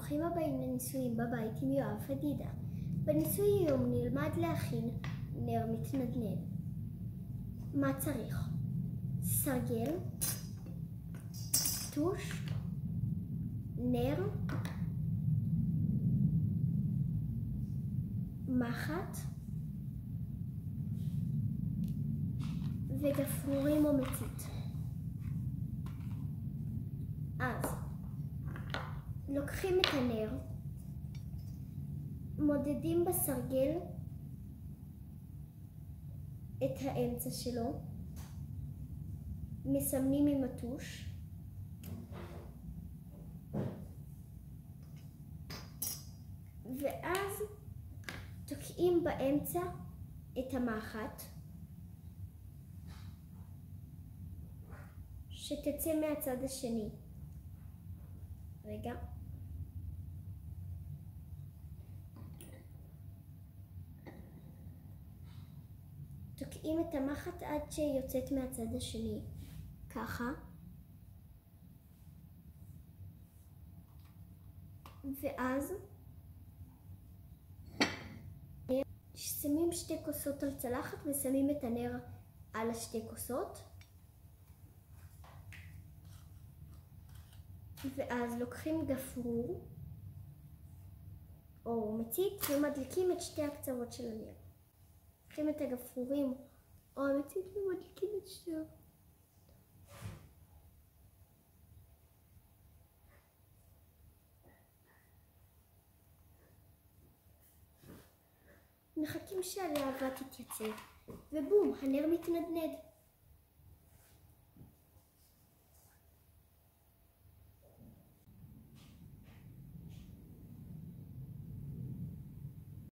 ברוכים הבאים לניסויים בבית עם יואב פדידה. בניסוי היום נלמד להכין נר מתנדנד. מה צריך? סרגל, טוש, נר, מחט וגפרורים או מצית. אז לוקחים את הנר, מודדים בסרגל את האמצע שלו, מסמנים עם הטוש, ואז תוקעים באמצע את המחט שתצא מהצד השני. רגע. תוקעים את המחט עד שהיא יוצאת מהצד השני. ככה. ואז שמים שתי כוסות על צלחת ושמים את הנר על השתי כוסות. ואז לוקחים גפרור או מצית ומדליקים את שתי הקצוות של הנר. לוקחים את הגפרורים או המצית ומדליקים את שתיהם. מחכים שהלהבה תתייצב, ובום, הנר מתנדנד.